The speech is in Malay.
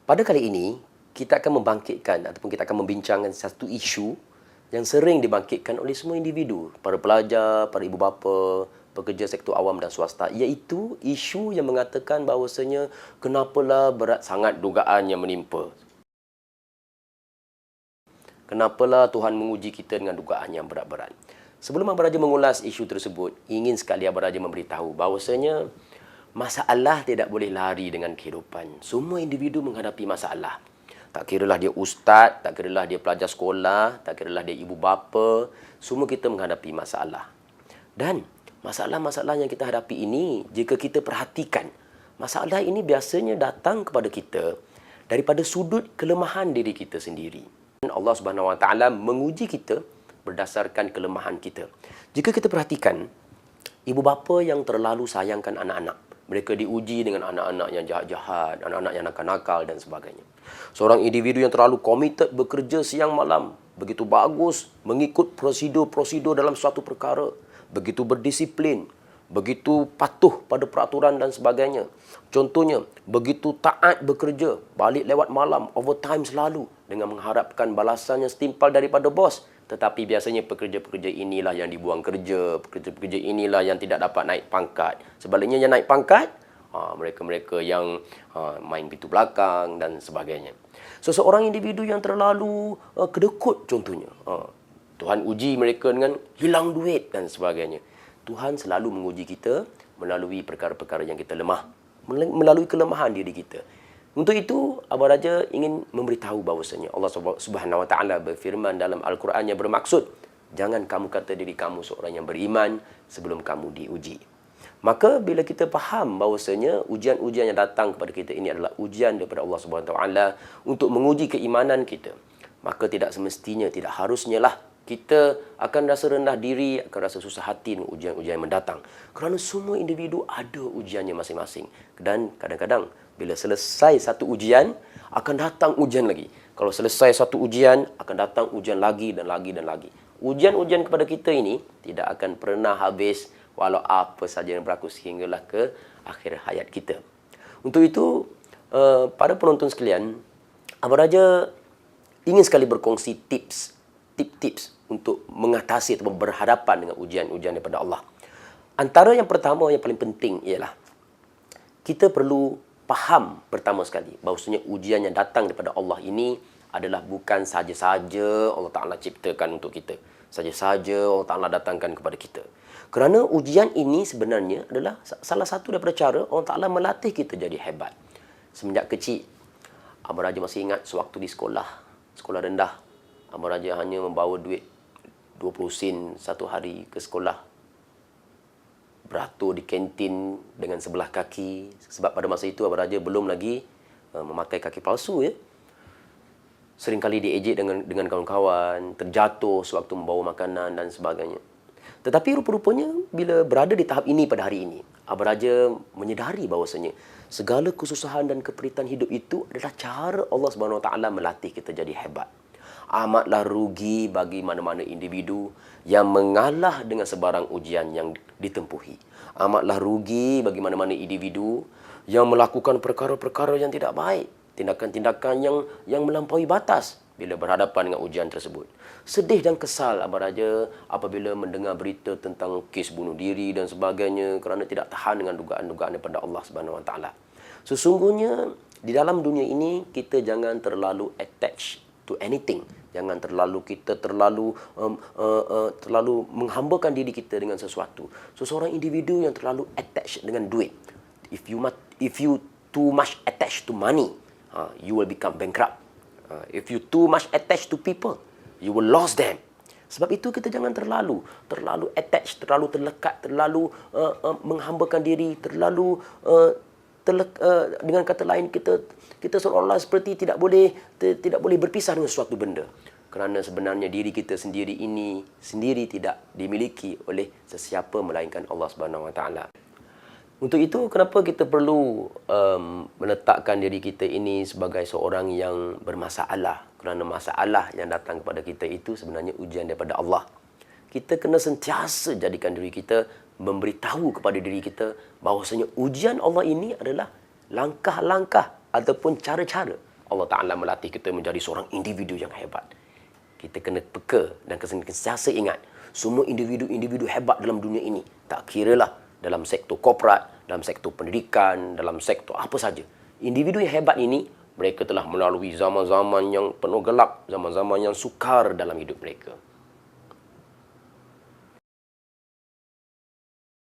Pada kali ini, kita akan membangkitkan ataupun kita akan membincangkan satu isu yang sering dibangkitkan oleh semua individu, para pelajar, para ibu bapa, pekerja sektor awam dan swasta, iaitu isu yang mengatakan bahawasanya kenapalah berat sangat dugaan yang menimpa. Kenapalah Tuhan menguji kita dengan dugaan yang berat-berat. Sebelum Abang Raja mengulas isu tersebut, ingin sekali Abang Raja memberitahu bahawasanya masalah tidak boleh lari dengan kehidupan. Semua individu menghadapi masalah. Tak kiralah dia ustaz, tak kiralah dia pelajar sekolah, tak kiralah dia ibu bapa, semua kita menghadapi masalah. Dan masalah-masalah yang kita hadapi ini, jika kita perhatikan, masalah ini biasanya datang kepada kita daripada sudut kelemahan diri kita sendiri. Allah Subhanahu Wa Taala menguji kita berdasarkan kelemahan kita. Jika kita perhatikan, ibu bapa yang terlalu sayangkan anak-anak, mereka diuji dengan anak-anak yang jahat-jahat, anak-anak yang nakal-nakal dan sebagainya. Seorang individu yang terlalu committed bekerja siang malam, begitu bagus mengikut prosedur-prosedur dalam suatu perkara, begitu berdisiplin, begitu patuh pada peraturan dan sebagainya. Contohnya, begitu taat bekerja, balik lewat malam, overtime selalu dengan mengharapkan balasan yang setimpal daripada bos. Tetapi biasanya pekerja-pekerja inilah yang dibuang kerja, pekerja-pekerja inilah yang tidak dapat naik pangkat. Sebaliknya yang naik pangkat, mereka-mereka yang main pintu belakang dan sebagainya. Seseorang individu yang terlalu kedekut contohnya. Tuhan uji mereka dengan hilang duit dan sebagainya. Tuhan selalu menguji kita melalui perkara-perkara yang kita lemah, melalui kelemahan diri kita. Untuk itu, Abang Raja ingin memberitahu bahawasanya Allah Subhanahu Wa Taala berfirman dalam Al-Quran yang bermaksud, jangan kamu kata diri kamu seorang yang beriman sebelum kamu diuji. Maka bila kita faham bahawasanya ujian-ujian yang datang kepada kita ini adalah ujian daripada Allah Subhanahu Wa Taala untuk menguji keimanan kita, maka tidak semestinya, tidak harusnya lah kita akan rasa rendah diri, akan rasa susah hati dengan ujian-ujian yang mendatang. Kerana semua individu ada ujiannya masing-masing. Dan kadang-kadang bila selesai satu ujian, akan datang ujian lagi. Kalau selesai satu ujian, akan datang ujian lagi dan lagi dan lagi. Ujian-ujian kepada kita ini tidak akan pernah habis walau apa saja yang berlaku sehinggalah ke akhir hayat kita. Untuk itu, para penonton sekalian, Abang Raja ingin sekali berkongsi tips untuk mengatasi atau berhadapan dengan ujian-ujian daripada Allah. Antara yang pertama, yang paling penting ialah kita perlu faham pertama sekali bahawasanya ujian yang datang daripada Allah ini adalah bukan saja-saja Allah Ta'ala ciptakan untuk kita. Saja-saja Allah Ta'ala datangkan kepada kita. Kerana ujian ini sebenarnya adalah salah satu daripada cara Allah Ta'ala melatih kita jadi hebat. Semenjak kecil, Abang Raja masih ingat sewaktu di sekolah rendah, Abang Raja hanya membawa duit 20 sen satu hari ke sekolah. Beratur di kantin dengan sebelah kaki. Sebab pada masa itu Abang Raja belum lagi memakai kaki palsu. Seringkali diejek dengan kawan-kawan, terjatuh sewaktu membawa makanan dan sebagainya. Tetapi rupa-rupanya bila berada di tahap ini pada hari ini, Abang Raja menyedari bahawasanya segala kesusahan dan keperitan hidup itu adalah cara Allah Subhanahu Wa Taala melatih kita jadi hebat. Amatlah rugi bagi mana-mana individu yang mengalah dengan sebarang ujian yang ditempuhi. Amatlah rugi bagi mana-mana individu yang melakukan perkara-perkara yang tidak baik, tindakan-tindakan yang melampaui batas bila berhadapan dengan ujian tersebut. Sedih dan kesal Abang Raja apabila mendengar berita tentang kes bunuh diri dan sebagainya kerana tidak tahan dengan dugaan-dugaan daripada Allah Subhanahu Wa Taala. Sesungguhnya di dalam dunia ini kita jangan terlalu attached to anything. Jangan terlalu menghambakan diri kita dengan sesuatu. Seseorang individu yang terlalu attached dengan duit. If you too much attached to money, you will become bankrupt. If you too much attached to people, you will lose them. Sebab itu kita jangan terlalu attached, terlalu terlekat, terlalu menghambakan diri, terlalu dengan kata lain kita seolah-olah seperti tidak boleh berpisah dengan suatu benda. Kerana sebenarnya diri kita sendiri ini tidak dimiliki oleh sesiapa melainkan Allah Subhanahu Wa Taala. Untuk itu kenapa kita perlu meletakkan diri kita ini sebagai seorang yang bermasalah? Kerana masalah yang datang kepada kita itu sebenarnya ujian daripada Allah. Kita kena sentiasa jadikan diri kita memberitahu kepada diri kita bahawasanya ujian Allah ini adalah langkah-langkah ataupun cara-cara Allah Ta'ala melatih kita menjadi seorang individu yang hebat. Kita kena peka dan sentiasa ingat, semua individu-individu hebat dalam dunia ini, tak kiralah dalam sektor korporat, dalam sektor pendidikan, dalam sektor apa saja. Individu yang hebat ini, mereka telah melalui zaman-zaman yang penuh gelap, zaman-zaman yang sukar dalam hidup mereka.